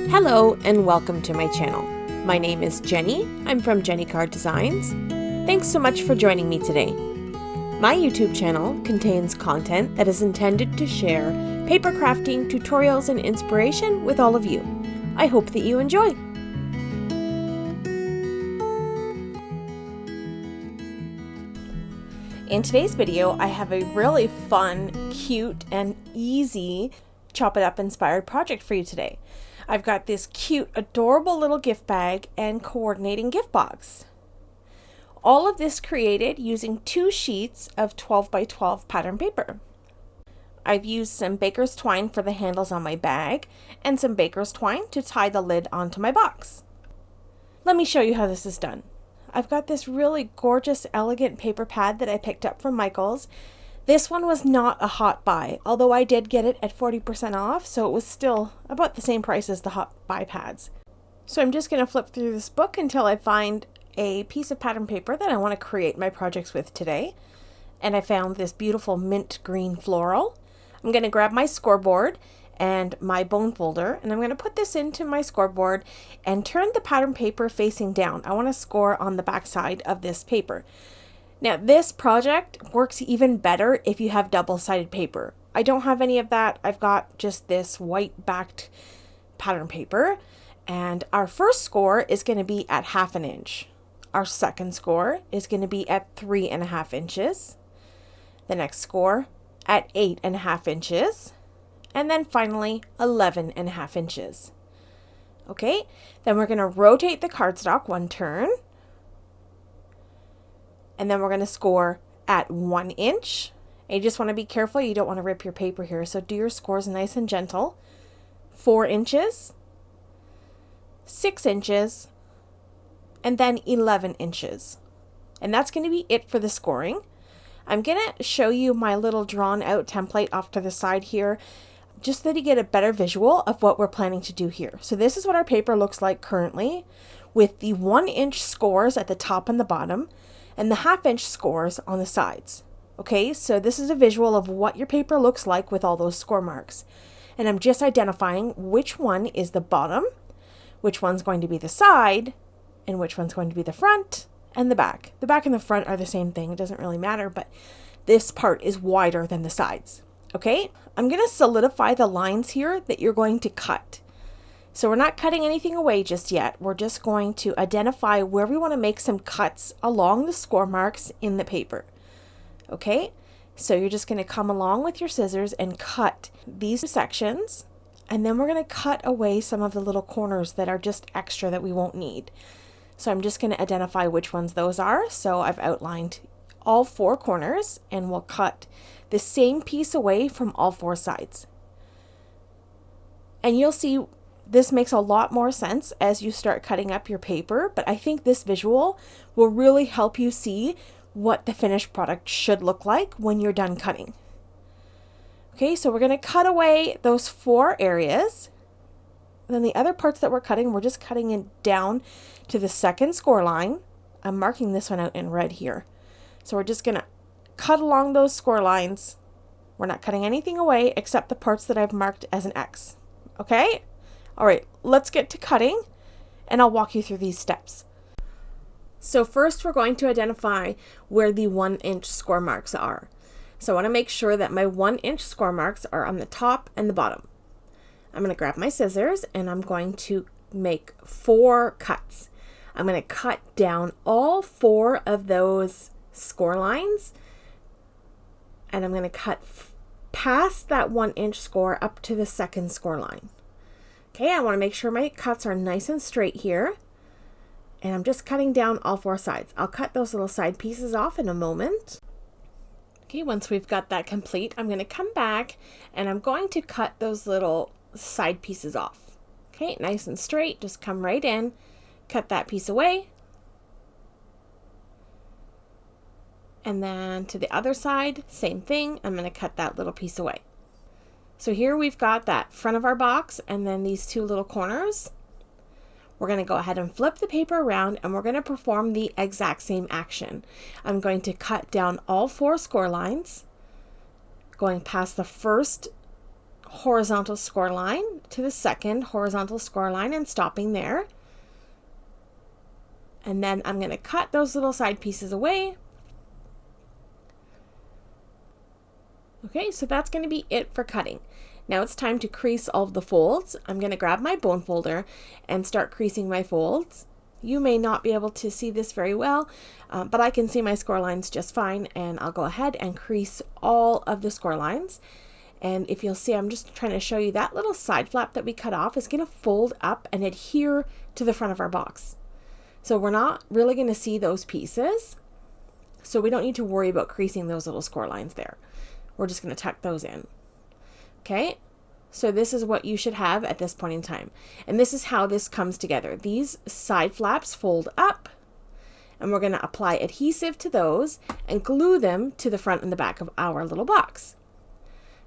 Hello and welcome to my channel. My name is Jenny. I'm from jennycarddesigns. Thanks so much for joining me today. My YouTube channel contains content that is intended to share paper crafting tutorials and inspiration with all of you. I hope that you enjoy. In today's video, I have a really fun, cute, and easy chop it up inspired project for you today. I've got this cute, adorable little gift bag and coordinating gift box. All of this created using 2 sheets of 12 by 12 pattern paper. I've used some baker's twine for the handles on my bag and some baker's twine to tie the lid onto my box. Let me show you how this is done. I've got this really gorgeous, elegant paper pad that I picked up from Michael's. This one was not a hot buy, although I did get it at 40% off, so it was still about the same price as the hot buy pads. So I'm just going to flip through this book until I find a piece of pattern paper that I want to create my projects with today. And I found this beautiful mint green floral. I'm going to grab my scoreboard and my bone folder, and I'm going to put this into my scoreboard and turn the pattern paper facing down. I want to score on the back side of this paper. Now this project works even better if you have double-sided paper. I don't have any of that. I've got just this white backed pattern paper, and our first score is going to be at 1/2 inch. Our second score is going to be at 3.5 inches. The next score at 8.5 inches. And then finally 11.5 inches. Okay, then we're going to rotate the cardstock 1 turn. And then we're going to score at 1 inch. And you just want to be careful, you don't want to rip your paper here, so do your scores nice and gentle. 4 inches, 6 inches, and then 11 inches. And that's going to be it for the scoring. I'm going to show you my little drawn out template off to the side here, just so that you get a better visual of what we're planning to do here. So this is what our paper looks like currently, with the 1 inch scores at the top and the bottom, and the 1/2 inch scores on the sides. Okay, so this is a visual of what your paper looks like with all those score marks. And I'm just identifying which one is the bottom, which one's going to be the side, and which one's going to be the front and the back. The back and the front are the same thing, it doesn't really matter, but this part is wider than the sides. Okay, I'm going to solidify the lines here that you're going to cut. So we're not cutting anything away just yet. We're just going to identify where we want to make some cuts along the score marks in the paper. Okay, so you're just going to come along with your scissors and cut these sections, and then we're going to cut away some of the little corners that are just extra that we won't need. So I'm just going to identify which ones those are. So I've outlined all 4 corners, and we'll cut the same piece away from all 4 sides. And you'll see this makes a lot more sense as you start cutting up your paper, but I think this visual will really help you see what the finished product should look like when you're done cutting. Okay, so we're going to cut away those 4 areas. Then the other parts that we're cutting, we're just cutting it down to the second score line. I'm marking this one out in red here. So we're just going to cut along those score lines. We're not cutting anything away except the parts that I've marked as an X. Okay? All right, let's get to cutting, and I'll walk you through these steps. So first we're going to identify where the 1 inch score marks are. So I want to make sure that my 1 inch score marks are on the top and the bottom. I'm going to grab my scissors and I'm going to make 4 cuts. I'm going to cut down all 4 of those score lines, and I'm going to cut past that 1 inch score up to the second score line. Okay, I want to make sure my cuts are nice and straight here, and I'm just cutting down all 4 sides. I'll cut those little side pieces off in a moment. Okay, once we've got that complete, I'm going to come back and I'm going to cut those little side pieces off. Okay, nice and straight, just come right in, cut that piece away. And then to the other side, same thing, I'm going to cut that little piece away. So here we've got that front of our box and then these 2 little corners. We're going to go ahead and flip the paper around, and we're going to perform the exact same action. I'm going to cut down all 4 score lines, going past the first horizontal score line to the second horizontal score line and stopping there. And then I'm going to cut those little side pieces away. Okay, so that's going to be it for cutting. Now it's time to crease all of the folds. I'm going to grab my bone folder and start creasing my folds. You may not be able to see this very well, but I can see my score lines just fine, and I'll go ahead and crease all of the score lines. And if you'll see, I'm just trying to show you that little side flap that we cut off is going to fold up and adhere to the front of our box. So we're not really going to see those pieces, so we don't need to worry about creasing those little score lines there. We're just going to tuck those in. Okay, so this is what you should have at this point in time. And this is how this comes together. These side flaps fold up, and we're going to apply adhesive to those and glue them to the front and the back of our little box.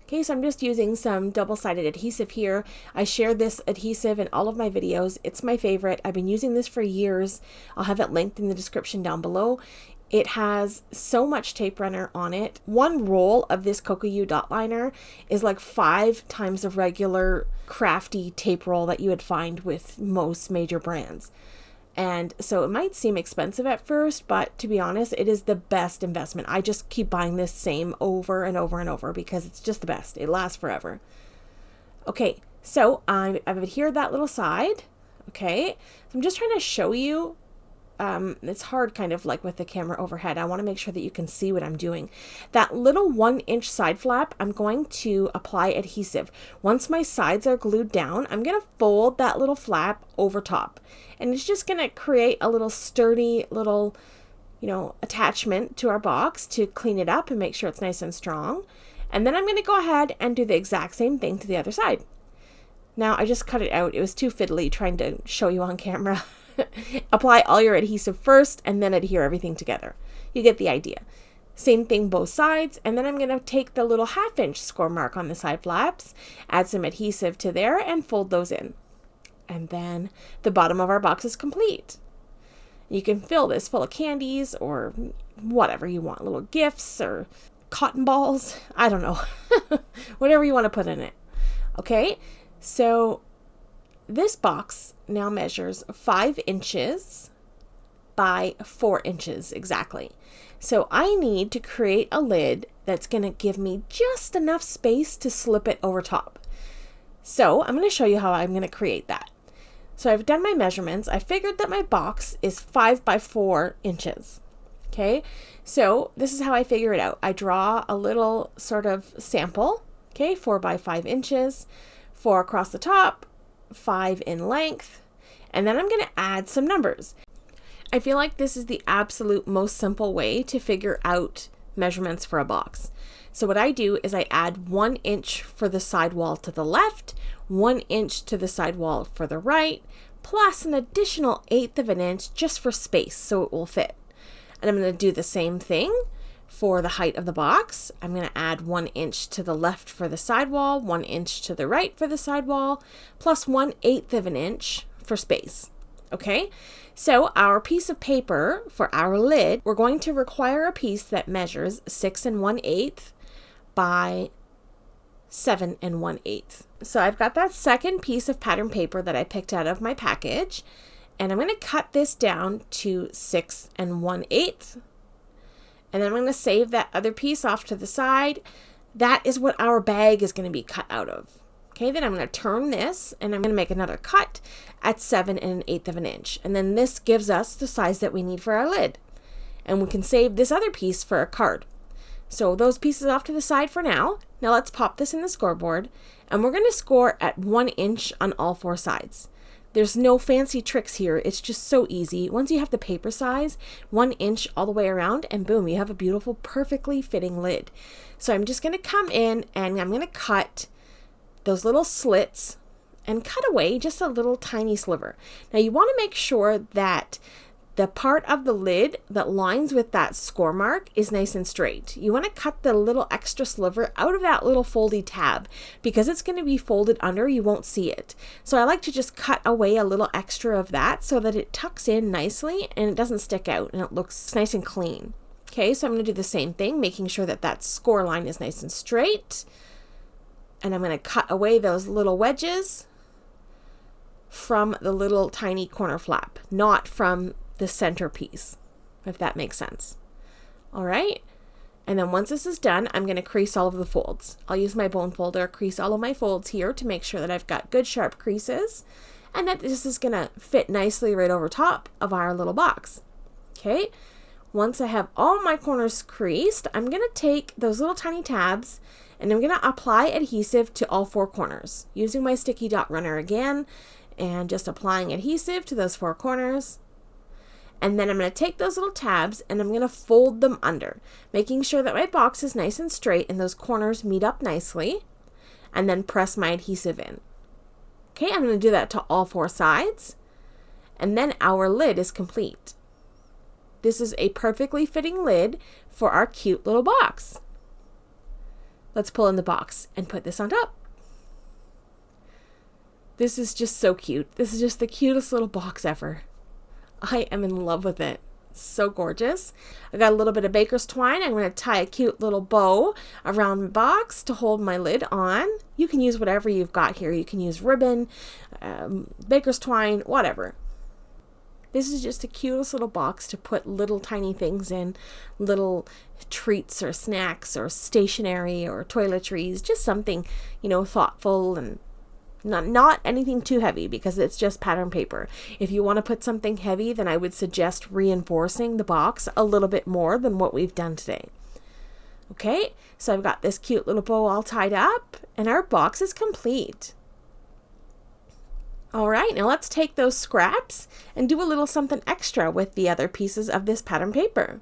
Okay, so I'm just using some double-sided adhesive here. I share this adhesive in all of my videos. It's my favorite. I've been using this for years. I'll have it linked in the description down below. It has so much tape runner on it. One roll of this Kokoyu dot liner is like 5 times the regular crafty tape roll that you would find with most major brands. And so it might seem expensive at first, but to be honest, it is the best investment. I just keep buying this same over and over and over because it's just the best. It lasts forever. Okay, so I've adhered that little side. Okay, so I'm just trying to show you. It's hard kind of like with the camera overhead. I want to make sure that you can see what I'm doing. That little 1-inch side flap, I'm going to apply adhesive. Once my sides are glued down, I'm going to fold that little flap over top. And it's just going to create a little sturdy little, attachment to our box to clean it up and make sure it's nice and strong. And then I'm going to go ahead and do the exact same thing to the other side. Now I just cut it out. It was too fiddly trying to show you on camera. Apply all your adhesive first and then adhere everything together. You get the idea. Same thing both sides, and then I'm going to take the little 1/2-inch score mark on the side flaps, add some adhesive to there, and fold those in. And then the bottom of our box is complete. You can fill this full of candies or whatever you want, little gifts or cotton balls, I don't know, whatever you want to put in it. Okay, so this box now measures 5 inches by 4 inches exactly. So I need to create a lid that's going to give me just enough space to slip it over top. So I'm going to show you how I'm going to create that. So I've done my measurements. I figured that my box is 5 by 4 inches. Okay, so this is how I figure it out. I draw a little sort of sample, okay, 4 by 5 inches, 4 across the top, 5 in length, and then I'm going to add some numbers. I feel like this is the absolute most simple way to figure out measurements for a box. So what I do is I add 1 inch for the side wall to the left, 1 inch to the side wall for the right, plus an additional 1/8 of an inch just for space so it will fit. And I'm going to do the same thing for the height of the box. I'm going to add 1 inch to the left for the sidewall, 1 inch to the right for the sidewall, plus 1/8 of an inch for space. Okay, so our piece of paper for our lid, we're going to require a piece that measures 6 1/8 by 7 1/8. So I've got that second piece of pattern paper that I picked out of my package, and I'm going to cut this down to 6 1/8. And then I'm going to save that other piece off to the side. That is what our bag is going to be cut out of. Okay, then I'm going to turn this and I'm going to make another cut at 7 1/8 of an inch. And then this gives us the size that we need for our lid. And we can save this other piece for a card. So those pieces off to the side for now. Now let's pop this in the scoreboard. And we're going to score at 1 inch on all 4 sides. There's no fancy tricks here. It's just so easy. Once you have the paper size, 1 inch all the way around, and boom, you have a beautiful, perfectly fitting lid. So I'm just going to come in and I'm going to cut those little slits and cut away just a little tiny sliver. Now you want to make sure that the part of the lid that lines with that score mark is nice and straight. You want to cut the little extra sliver out of that little foldy tab because it's going to be folded under, you won't see it. So I like to just cut away a little extra of that so that it tucks in nicely and it doesn't stick out and it looks nice and clean. Okay, so I'm going to do the same thing, making sure that that score line is nice and straight. And I'm going to cut away those little wedges from the little tiny corner flap, not from the center piece, if that makes sense. All right. And then once this is done, I'm going to crease all of the folds. I'll use my bone folder, crease all of my folds here to make sure that I've got good sharp creases and that this is going to fit nicely right over top of our little box. Okay. Once I have all my corners creased, I'm going to take those little tiny tabs and I'm going to apply adhesive to all 4 corners using my sticky dot runner again and just applying adhesive to those 4 corners. And then I'm going to take those little tabs and I'm going to fold them under, making sure that my box is nice and straight and those corners meet up nicely, and then press my adhesive in. Okay, I'm going to do that to all 4 sides, and then our lid is complete. This is a perfectly fitting lid for our cute little box. Let's pull in the box and put this on top. This is just so cute. This is just the cutest little box ever. I am in love with it. It's so gorgeous. I got a little bit of baker's twine. I'm going to tie a cute little bow around my box to hold my lid on. You can use whatever you've got here. You can use ribbon, baker's twine, whatever. This is just the cutest little box to put little tiny things in, little treats or snacks or stationery or toiletries, just something, thoughtful and not anything too heavy because it's just pattern paper. If you want to put something heavy, then I would suggest reinforcing the box a little bit more than what we've done today. Okay, so I've got this cute little bow all tied up and our box is complete. All right, now let's take those scraps and do a little something extra with the other pieces of this pattern paper.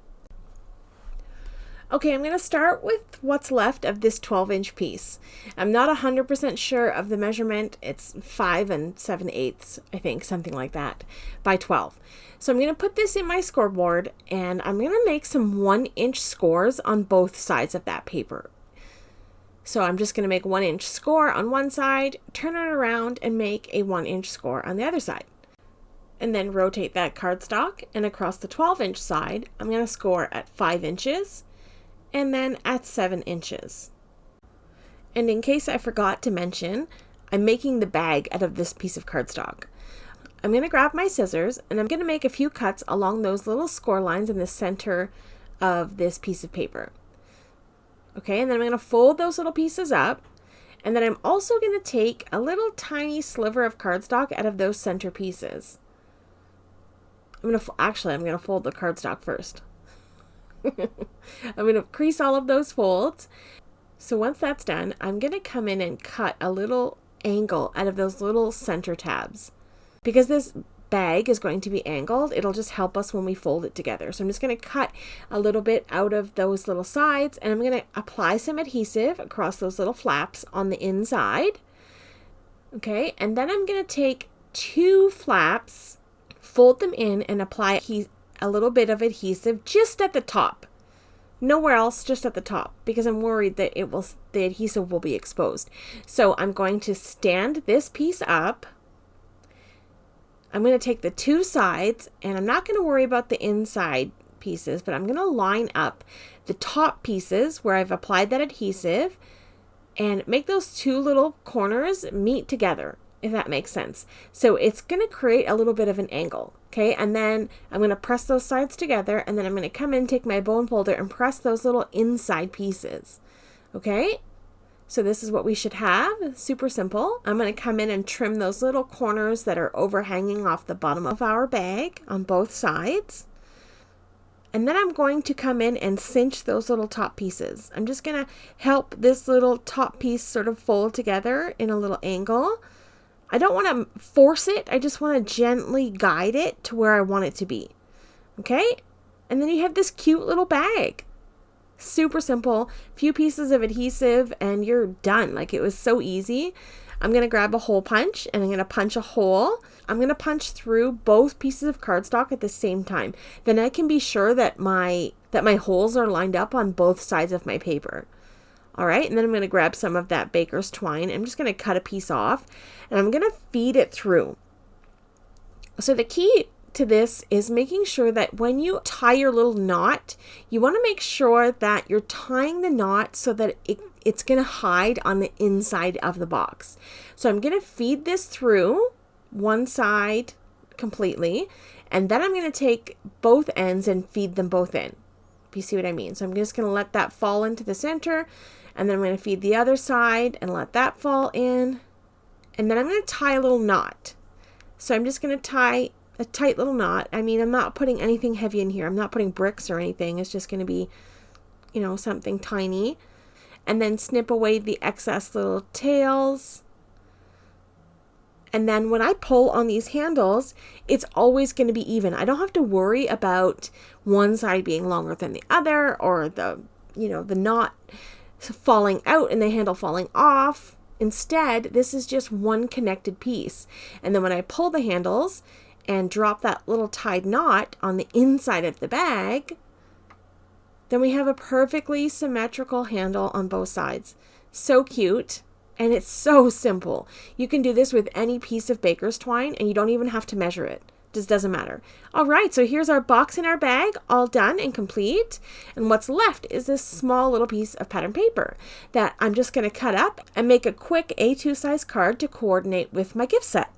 Okay, I'm going to start with what's left of this 12-inch piece. I'm not 100% sure of the measurement. It's 5 7/8, I think, something like that, by 12. So I'm going to put this in my scoreboard, and I'm going to make some 1-inch scores on both sides of that paper. So I'm just going to make 1-inch score on one side, turn it around, and make a 1-inch score on the other side. And then rotate that cardstock, and across the 12-inch side, I'm going to score at 5 inches, and then at 7 inches. And in case I forgot to mention, I'm making the bag out of this piece of cardstock. I'm going to grab my scissors and I'm going to make a few cuts along those little score lines in the center of this piece of paper. Okay, and then I'm going to fold those little pieces up, and then I'm also going to take a little tiny sliver of cardstock out of those center pieces. I'm going to fold the cardstock first. I'm going to crease all of those folds. So once that's done, I'm going to come in and cut a little angle out of those little center tabs. Because this bag is going to be angled, it'll just help us when we fold it together. So I'm just going to cut a little bit out of those little sides, and I'm going to apply some adhesive across those little flaps on the inside. Okay, and then I'm going to take 2 flaps, fold them in, and apply a little bit of adhesive just at the top. Nowhere else, just at the top, because I'm worried that the adhesive will be exposed. So I'm going to stand this piece up. I'm going to take the 2 sides, and I'm not going to worry about the inside pieces, but I'm going to line up the top pieces where I've applied that adhesive and make those 2 little corners meet together, if that makes sense. So it's going to create a little bit of an angle. Okay, and then I'm going to press those sides together, and then I'm going to come in, take my bone folder, and press those little inside pieces. Okay, so this is what we should have. Super simple. I'm going to come in and trim those little corners that are overhanging off the bottom of our bag on both sides. And then I'm going to come in and cinch those little top pieces. I'm just going to help this little top piece sort of fold together in a little angle. I don't want to force it. I just want to gently guide it to where I want it to be. Okay? And then you have this cute little bag. Super simple. Few pieces of adhesive and you're done. Like, it was so easy. I'm going to grab a hole punch and I'm going to punch a hole. I'm going to punch through both pieces of cardstock at the same time. Then I can be sure that my holes are lined up on both sides of my paper. All right, and then I'm going to grab some of that baker's twine. I'm just going to cut a piece off, and I'm going to feed it through. So the key to this is making sure that when you tie your little knot, you want to make sure that you're tying the knot so that it's going to hide on the inside of the box. So I'm going to feed this through one side completely, and then I'm going to take both ends and feed them both in. If you see what I mean. So I'm just going to let that fall into the center, and then I'm going to feed the other side and let that fall in, and then I'm going to tie a little knot. So I'm just going to tie a tight little knot. I mean, I'm not putting anything heavy in here. I'm not putting bricks or anything. It's just going to be, you know, something tiny. And then snip away the excess little tails. And then when I pull on these handles, it's always going to be even. I don't have to worry about one side being longer than the other, or the knot falling out and the handle falling off. Instead, this is just one connected piece. And then when I pull the handles and drop that little tied knot on the inside of the bag, then we have a perfectly symmetrical handle on both sides. So cute. And it's so simple. You can do this with any piece of baker's twine, and you don't even have to measure it. Just doesn't matter. All right, so here's our box in our bag, all done and complete. And what's left is this small little piece of pattern paper that I'm just going to cut up and make a quick A2 size card to coordinate with my gift set.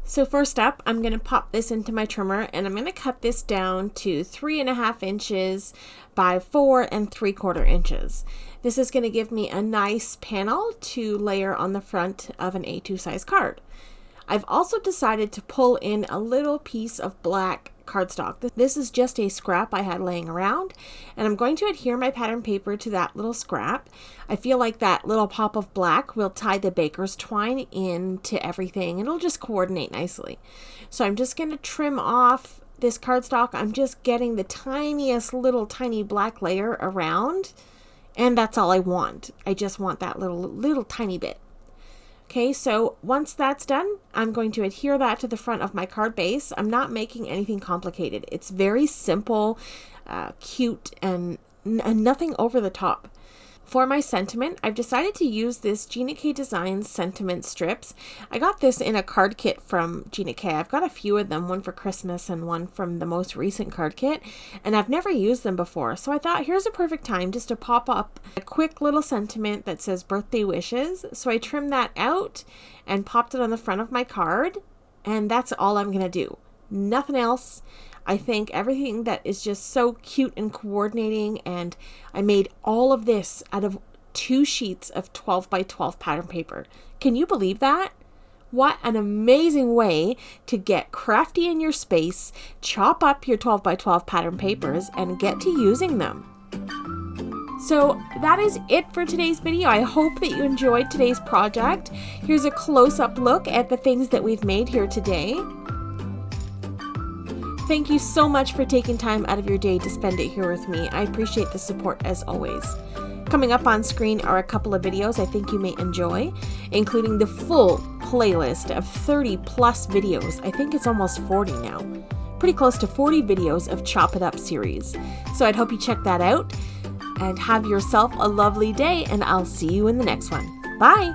So first up, I'm going to pop this into my trimmer, and I'm going to cut this down to 3.5 inches by 4 3/4 inches. This is going to give me a nice panel to layer on the front of an A2 size card. I've also decided to pull in a little piece of black cardstock. This is just a scrap I had laying around, and I'm going to adhere my pattern paper to that little scrap. I feel like that little pop of black will tie the baker's twine into everything. It'll just coordinate nicely. So I'm just going to trim off this cardstock. I'm just getting the tiniest little tiny black layer around, and that's all I want. I just want that little tiny bit. Okay, so once that's done, I'm going to adhere that to the front of my card base. I'm not making anything complicated. It's very simple, cute, and nothing over the top. For my sentiment, I've decided to use this jennycarddesigns sentiment strips. I got this in a card kit from Jenny K. I've got a few of them, one for Christmas and one from the most recent card kit, and I've never used them before. So I thought, here's a perfect time just to pop up a quick little sentiment that says birthday wishes. So I trimmed that out and popped it on the front of my card, and that's all I'm going to do. Nothing else. I think everything that is just so cute and coordinating, and I made all of this out of 2 sheets of 12 by 12 pattern paper. Can you believe that? What an amazing way to get crafty in your space, chop up your 12 by 12 pattern papers, and get to using them. So that is it for today's video. I hope that you enjoyed today's project. Here's a close-up look at the things that we've made here today. Thank you so much for taking time out of your day to spend it here with me. I appreciate the support as always. Coming up on screen are a couple of videos I think you may enjoy, including the full playlist of 30 plus videos. I think it's almost 40 now. Pretty close to 40 videos of Chop It Up series. So I'd hope you check that out and have yourself a lovely day, and I'll see you in the next one. Bye!